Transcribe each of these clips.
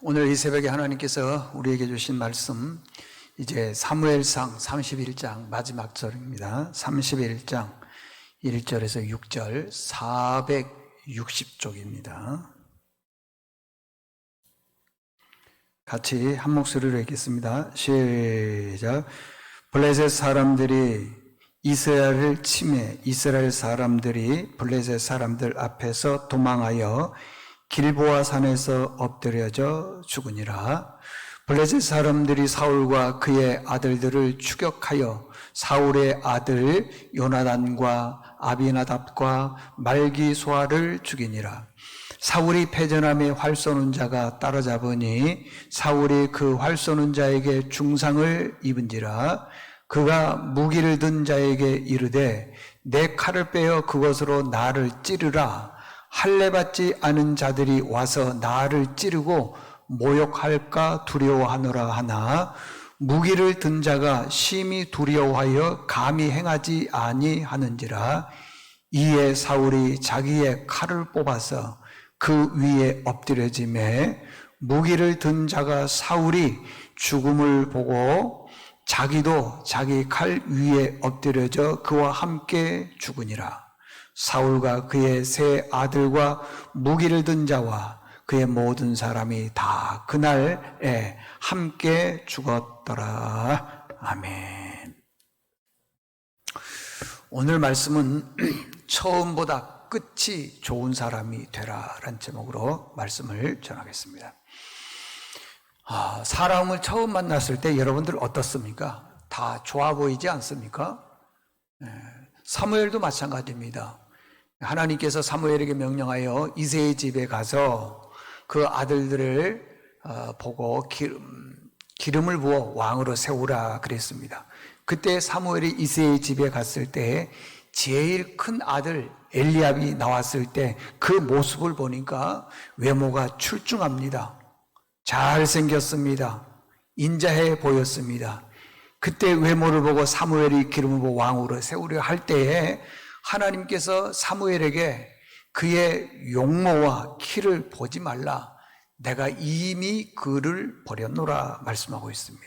오늘 이 새벽에 하나님께서 우리에게 주신 말씀, 이제 사무엘상 31장 마지막 절입니다. 31장 1절에서 6절 460쪽입니다. 같이 한 목소리로 읽겠습니다. 시작. 블레셋 사람들이 이스라엘 사람들이 블레셋 사람들 앞에서 도망하여 길보아 산에서 엎드려져 죽으니라. 블레셋 사람들이 사울과 그의 아들들을 추격하여 사울의 아들 요나단과 아비나답과 말기소아를 죽이니라. 사울이 패전함에 활 쏘는 자가 따라잡으니 사울이 그 활 쏘는 자에게 중상을 입은지라. 그가 무기를 든 자에게 이르되 내 칼을 빼어 그것으로 나를 찌르라. 할례받지 않은 자들이 와서 나를 찌르고 모욕할까 두려워하노라 하나 무기를 든 자가 심히 두려워하여 감히 행하지 아니하는지라. 이에 사울이 자기의 칼을 뽑아서 그 위에 엎드려지매 무기를 든 자가 사울이 죽음을 보고 자기도 자기 칼 위에 엎드려져 그와 함께 죽으니라. 사울과 그의 세 아들과 무기를 든 자와 그의 모든 사람이 다 그날에 함께 죽었더라. 아멘. 오늘 말씀은 처음보다 끝이 좋은 사람이 되라라는 제목으로 말씀을 전하겠습니다. 사람을 처음 만났을 때 여러분들 어떻습니까? 다 좋아 보이지 않습니까? 사무엘도 마찬가지입니다. 하나님께서 사무엘에게 명령하여 이새의 집에 가서 그 아들들을 보고 기름을 부어 왕으로 세우라 그랬습니다. 그때 사무엘이 이새의 집에 갔을 때 제일 큰 아들 엘리압이 나왔을 때 그 모습을 보니까 외모가 출중합니다. 잘생겼습니다. 인자해 보였습니다. 그때 외모를 보고 사무엘이 기름을 부어 왕으로 세우려 할 때에 하나님께서 사무엘에게 그의 용모와 키를 보지 말라. 내가 이미 그를 버렸노라 말씀하고 있습니다.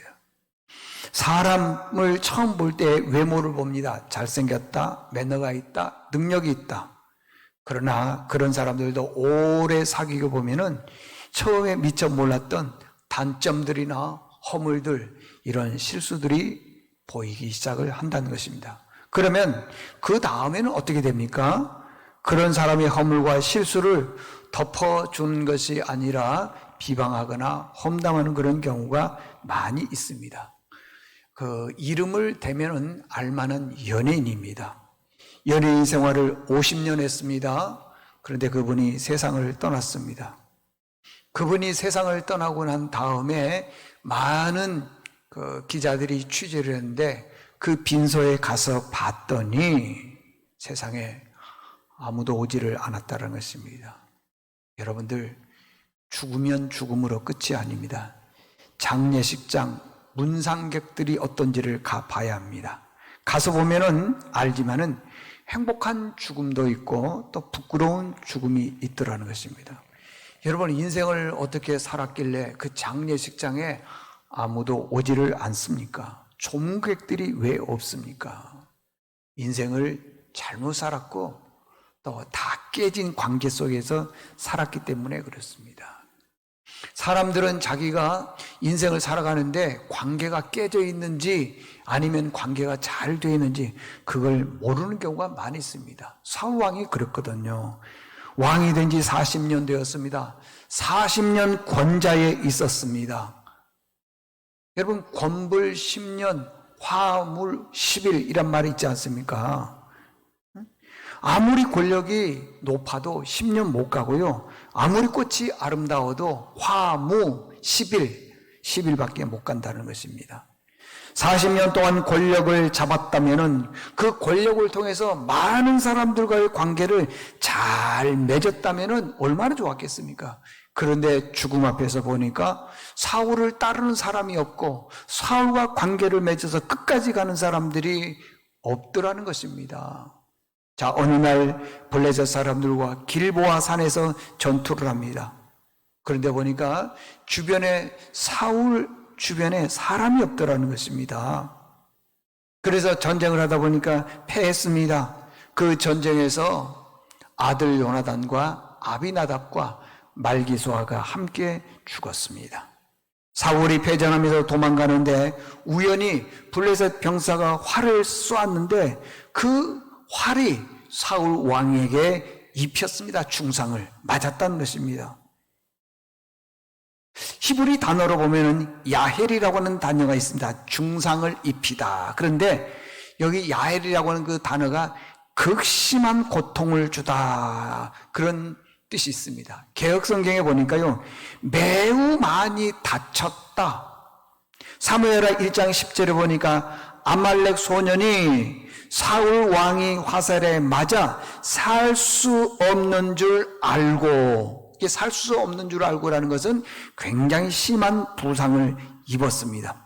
사람을 처음 볼 때 외모를 봅니다. 잘생겼다, 매너가 있다, 능력이 있다. 그러나 그런 사람들도 오래 사귀고 보면은 처음에 미처 몰랐던 단점들이나 허물들, 이런 실수들이 보이기 시작을 한다는 것입니다. 그러면 그 다음에는 어떻게 됩니까? 그런 사람의 허물과 실수를 덮어주는 것이 아니라 비방하거나 험담하는 그런 경우가 많이 있습니다. 그 이름을 대면은 알만한 연예인입니다. 연예인 생활을 50년 했습니다. 그런데 그분이 세상을 떠났습니다. 그분이 세상을 떠나고 난 다음에 많은 기자들이 취재를 했는데 그 빈소에 가서 봤더니 세상에 아무도 오지를 않았다는 것입니다. 여러분들, 죽으면 죽음으로 끝이 아닙니다. 장례식장 문상객들이 어떤지를 가봐야 합니다. 가서 보면은 알지만은 행복한 죽음도 있고 또 부끄러운 죽음이 있더라는 것입니다. 여러분, 인생을 어떻게 살았길래 그 장례식장에 아무도 오지를 않습니까? 조문객들이 왜 없습니까? 인생을 잘못 살았고 또 다 깨진 관계 속에서 살았기 때문에 그렇습니다. 사람들은 자기가 인생을 살아가는데 관계가 깨져 있는지 아니면 관계가 잘 되어 있는지 그걸 모르는 경우가 많이 있습니다. 사울 왕이 그랬거든요. 왕이 된 지 40년 되었습니다. 40년 권자에 있었습니다. 여러분, 권불 10년, 화물 10일 이란 말이 있지 않습니까? 아무리 권력이 높아도 10년 못 가고요. 아무리 꽃이 아름다워도 화무 10일밖에 못 간다는 것입니다. 40년 동안 권력을 잡았다면은 그 권력을 통해서 많은 사람들과의 관계를 잘 맺었다면은 얼마나 좋았겠습니까? 그런데 죽음 앞에서 보니까 사울을 따르는 사람이 없고 사울과 관계를 맺어서 끝까지 가는 사람들이 없더라는 것입니다. 자, 어느 날 블레셋 사람들과 길보아 산에서 전투를 합니다. 그런데 보니까 사울 주변에 사람이 없더라는 것입니다. 그래서 전쟁을 하다 보니까 패했습니다. 그 전쟁에서 아들 요나단과 아비나답과 말기수아가 함께 죽었습니다. 사울이 패전하면서 도망가는데 우연히 블레셋 병사가 활을 쏘았는데 그 활이 사울 왕에게 입혔습니다. 중상을 맞았다는 것입니다. 히브리 단어로 보면은 야헬이라고 하는 단어가 있습니다. 중상을 입히다. 그런데 여기 야헬이라고 하는 그 단어가 극심한 고통을 주다, 그런 뜻이 있습니다. 개역성경에 보니까요, 매우 많이 다쳤다. 사무엘하 1장 10절에 보니까 아말렉 소년이 사울 왕이 화살에 맞아 살 수 없는 줄 알고, 이게 살 수 없는 줄 알고라는 것은 굉장히 심한 부상을 입었습니다.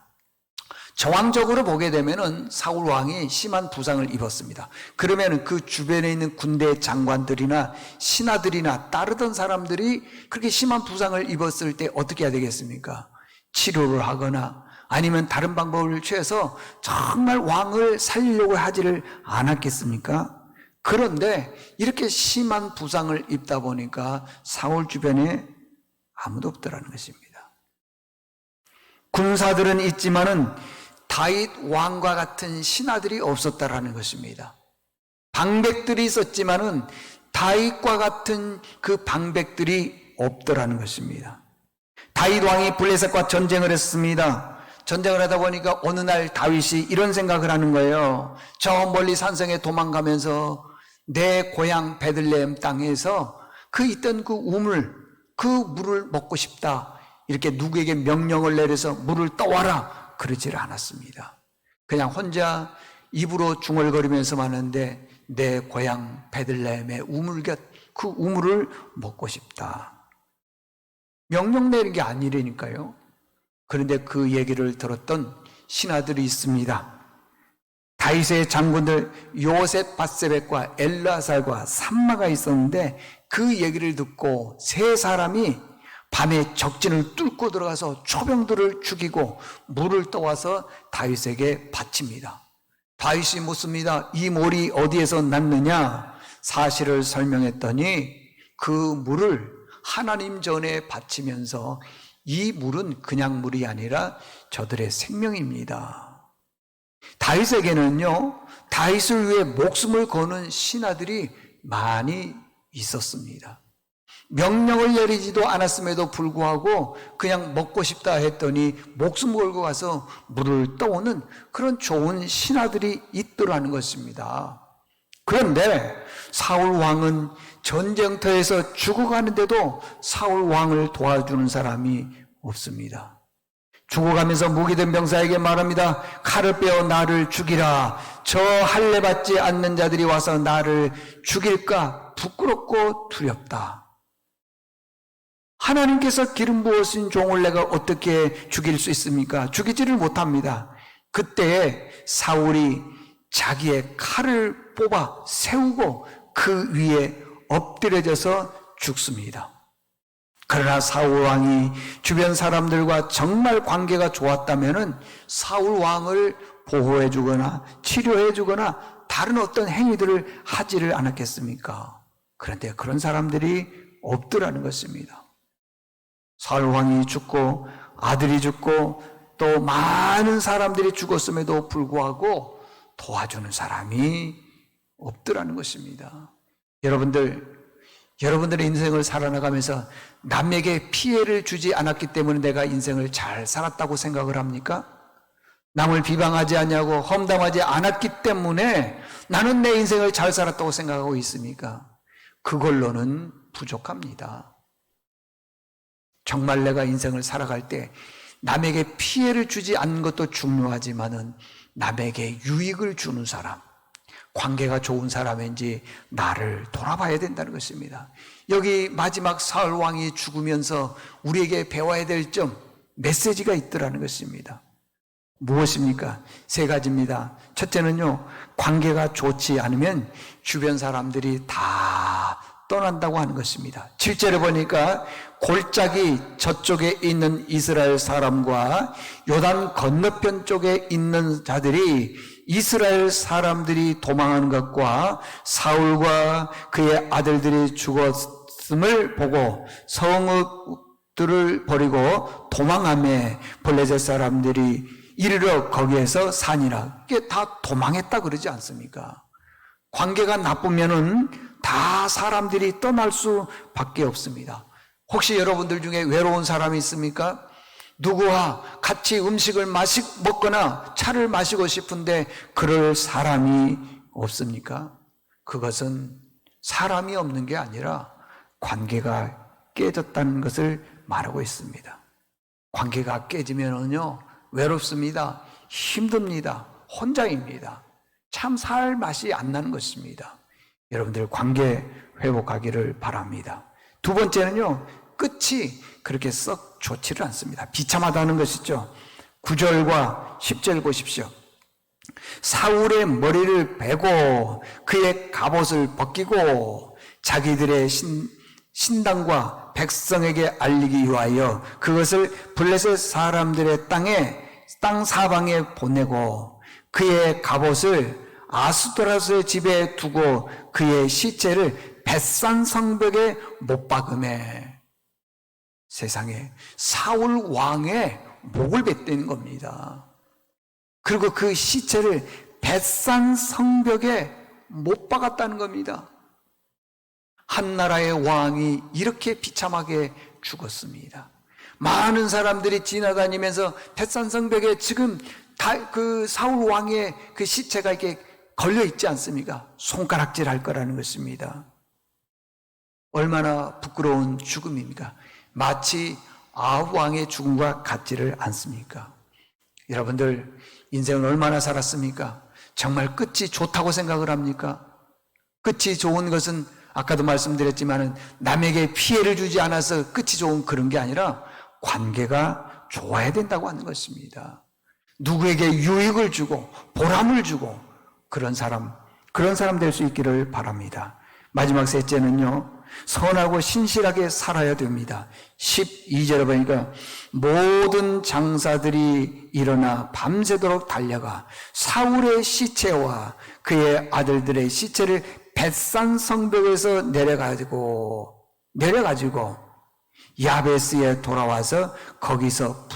정황적으로 보게 되면은 사울 왕이 심한 부상을 입었습니다. 그러면 그 주변에 있는 군대 장관들이나 신하들이나 따르던 사람들이 그렇게 심한 부상을 입었을 때 어떻게 해야 되겠습니까? 치료를 하거나 아니면 다른 방법을 취해서 정말 왕을 살리려고 하지를 않았겠습니까? 그런데 이렇게 심한 부상을 입다 보니까 사울 주변에 아무도 없더라는 것입니다. 군사들은 있지만은 다윗 왕과 같은 신하들이 없었다라는 것입니다. 방백들이 있었지만은 다윗과 같은 그 방백들이 없더라는 것입니다. 다윗 왕이 블레셋과 전쟁을 했습니다. 전쟁을 하다 보니까 어느 날 다윗이 이런 생각을 하는 거예요. 저 멀리 산성에 도망가면서 내 고향 베들레헴 땅에서 있던 그 우물, 그 물을 먹고 싶다. 이렇게 누구에게 명령을 내려서 물을 떠와라, 그러지를 않았습니다. 그냥 혼자 입으로 중얼거리면서 하는데 내 고향 베들레헴의 우물 그 우물을 먹고 싶다. 명령 내린 게 아니라니까요. 그런데 그 얘기를 들었던 신하들이 있습니다. 다윗의 장군들 요셉 바세벳과 엘라살과 삼마가 있었는데 그 얘기를 듣고 세 사람이 밤에 적진을 뚫고 들어가서 초병들을 죽이고 물을 떠와서 다윗에게 바칩니다. 다윗이 묻습니다. 이 물이 어디에서 났느냐? 사실을 설명했더니 그 물을 하나님 전에 바치면서 이 물은 그냥 물이 아니라 저들의 생명입니다. 다윗에게는요, 다윗을 위해 목숨을 거는 신하들이 많이 있었습니다. 명령을 내리지도 않았음에도 불구하고 그냥 먹고 싶다 했더니 목숨 걸고 가서 물을 떠오는 그런 좋은 신하들이 있더라는 것입니다. 그런데 사울 왕은 전쟁터에서 죽어가는데도 사울 왕을 도와주는 사람이 없습니다. 죽어가면서 무기된 병사에게 말합니다. 칼을 빼어 나를 죽이라. 저 할례 받지 않는 자들이 와서 나를 죽일까 부끄럽고 두렵다. 하나님께서 기름 부으신 종을 내가 어떻게 죽일 수 있습니까? 죽이지를 못합니다. 그때 사울이 자기의 칼을 뽑아 세우고 그 위에 엎드려져서 죽습니다. 그러나 사울 왕이 주변 사람들과 정말 관계가 좋았다면은 사울 왕을 보호해 주거나 치료해 주거나 다른 어떤 행위들을 하지를 않았겠습니까? 그런데 그런 사람들이 없더라는 것입니다. 사울 왕이 죽고 아들이 죽고 또 많은 사람들이 죽었음에도 불구하고 도와주는 사람이 없더라는 것입니다. 여러분들의 인생을 살아나가면서 남에게 피해를 주지 않았기 때문에 내가 인생을 잘 살았다고 생각을 합니까? 남을 비방하지 않냐고 험담하지 않았기 때문에 나는 내 인생을 잘 살았다고 생각하고 있습니까? 그걸로는 부족합니다. 정말 내가 인생을 살아갈 때 남에게 피해를 주지 않는 것도 중요하지만은 남에게 유익을 주는 사람, 관계가 좋은 사람인지 나를 돌아봐야 된다는 것입니다. 여기 마지막 사울 왕이 죽으면서 우리에게 배워야 될 점, 메시지가 있더라는 것입니다. 무엇입니까? 세 가지입니다. 첫째는요, 관계가 좋지 않으면 주변 사람들이 다 떠난다고 하는 것입니다. 7절에 보니까 골짜기 저쪽에 있는 이스라엘 사람과 요단 건너편 쪽에 있는 자들이 이스라엘 사람들이 도망하는 것과 사울과 그의 아들들이 죽었음을 보고 성읍들을 버리고 도망하며 블레셋 사람들이 이르러 거기에서 사니라. 이게 다 도망했다 그러지 않습니까? 관계가 나쁘면은 다 사람들이 떠날 수밖에 없습니다. 혹시 여러분들 중에 외로운 사람이 있습니까? 누구와 같이 음식을 먹거나 차를 마시고 싶은데 그럴 사람이 없습니까? 그것은 사람이 없는 게 아니라 관계가 깨졌다는 것을 말하고 있습니다. 관계가 깨지면은요, 외롭습니다. 힘듭니다. 혼자입니다. 참 살 맛이 안 나는 것입니다. 여러분들 관계 회복하기를 바랍니다. 두 번째는요, 끝이 그렇게 썩 좋지를 않습니다. 비참하다는 것이죠. 9절과 10절 보십시오. 사울의 머리를 베고 그의 갑옷을 벗기고 자기들의 신당과 백성에게 알리기 위하여 그것을 블레셋 사람들의 땅 사방에 보내고 그의 갑옷을 아수토라스의 집에 두고 그의 시체를 벳산 성벽에 못 박음해. 세상에 사울 왕의 목을 뱉는 겁니다. 그리고 그 시체를 벳산 성벽에 못 박았다는 겁니다. 한 나라의 왕이 이렇게 비참하게 죽었습니다. 많은 사람들이 지나다니면서 벳산 성벽에 지금 그 사울 왕의 그 시체가 이렇게 걸려 있지 않습니까? 손가락질 할 거라는 것입니다. 얼마나 부끄러운 죽음입니까? 마치 아합 왕의 죽음과 같지를 않습니까? 여러분들 인생을 얼마나 살았습니까? 정말 끝이 좋다고 생각을 합니까? 끝이 좋은 것은 아까도 말씀드렸지만 남에게 피해를 주지 않아서 끝이 좋은 그런 게 아니라 관계가 좋아야 된다고 하는 것입니다. 누구에게 유익을 주고 보람을 주고 그런 사람 될 수 있기를 바랍니다. 마지막 셋째는요, 선하고 신실하게 살아야 됩니다. 12절에 보니까 모든 장사들이 일어나 밤새도록 달려가 사울의 시체와 그의 아들들의 시체를 벳산 성벽에서 내려가지고 야베스에 돌아와서 거기서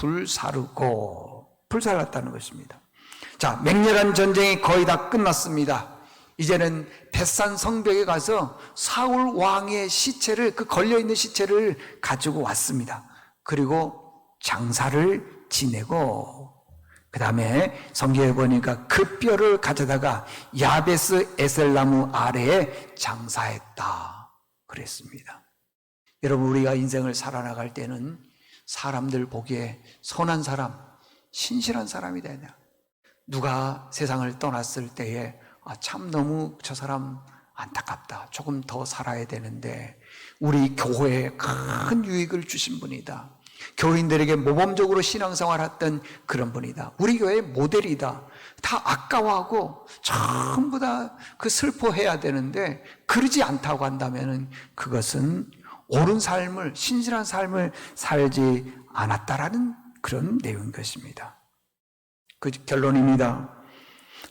불살랐다는 것입니다. 자, 맹렬한 전쟁이 거의 다 끝났습니다. 이제는 벳산 성벽에 가서 사울 왕의 시체를, 그 걸려있는 시체를 가지고 왔습니다. 그리고 장사를 지내고, 그 다음에 성경에 보니까 그 뼈를 가져다가 야베스 에셀나무 아래에 장사했다 그랬습니다. 여러분, 우리가 인생을 살아나갈 때는 사람들 보기에 선한 사람, 신실한 사람이 되냐. 누가 세상을 떠났을 때에 참 너무 저 사람 안타깝다. 조금 더 살아야 되는데 우리 교회에 큰 유익을 주신 분이다. 교인들에게 모범적으로 신앙생활 했던 그런 분이다. 우리 교회의 모델이다. 다 아까워하고 전부 다 그 슬퍼해야 되는데 그러지 않다고 한다면 그것은 옳은 삶을, 신실한 삶을 살지 않았다라는 그런 내용인 것입니다. 그 결론입니다.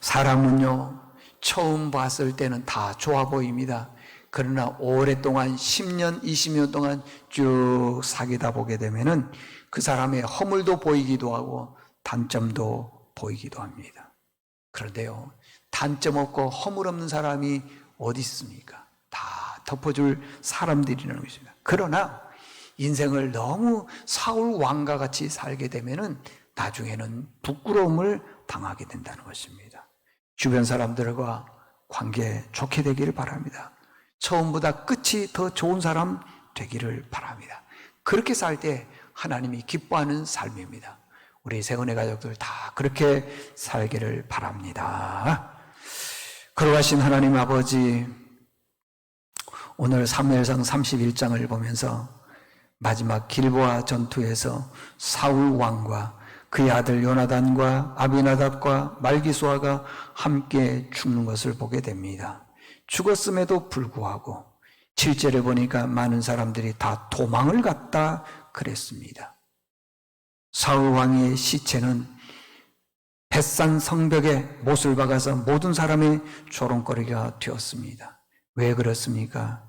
사람은요, 처음 봤을 때는 다 좋아 보입니다. 그러나 오랫동안 10년, 20년 동안 쭉 사귀다 보게 되면은 그 사람의 허물도 보이기도 하고 단점도 보이기도 합니다. 그런데요, 단점 없고 허물 없는 사람이 어디 있습니까? 다 덮어줄 사람들이라는 것입니다. 그러나 인생을 너무 사울 왕과 같이 살게 되면은 나중에는 부끄러움을 당하게 된다는 것입니다. 주변 사람들과 관계 좋게 되기를 바랍니다. 처음보다 끝이 더 좋은 사람 되기를 바랍니다. 그렇게 살 때 하나님이 기뻐하는 삶입니다. 우리 세은혜 가족들 다 그렇게 살기를 바랍니다. 거룩하신 하나님 아버지, 오늘 사무엘상 31장을 보면서 마지막 길보아 전투에서 사울 왕과 그의 아들 요나단과 아비나답과 말기수아가 함께 죽는 것을 보게 됩니다. 죽었음에도 불구하고 7절에 보니까 많은 사람들이 다 도망을 갔다 그랬습니다. 사울 왕의 시체는 벳산 성벽에 못을 박아서 모든 사람의 조롱거리가 되었습니다. 왜 그렇습니까?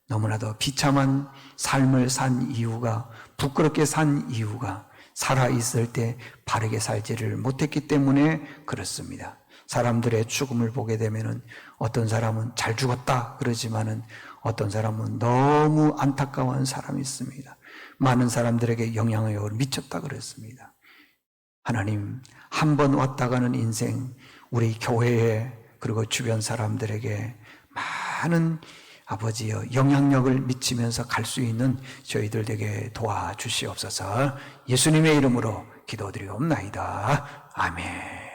너무나도 비참한 삶을 산 이유가, 부끄럽게 산 이유가 살아있을 때 바르게 살지를 못했기 때문에 그렇습니다. 사람들의 죽음을 보게 되면은 어떤 사람은 잘 죽었다 그러지만은 어떤 사람은 너무 안타까워한 사람이 있습니다. 많은 사람들에게 영향력을 미쳤다 그랬습니다. 하나님, 한 번 왔다 가는 인생, 우리 교회에 그리고 주변 사람들에게 많은 아버지여 영향력을 미치면서 갈 수 있는 저희들 되게 도와주시옵소서. 예수님의 이름으로 기도드리옵나이다. 아멘.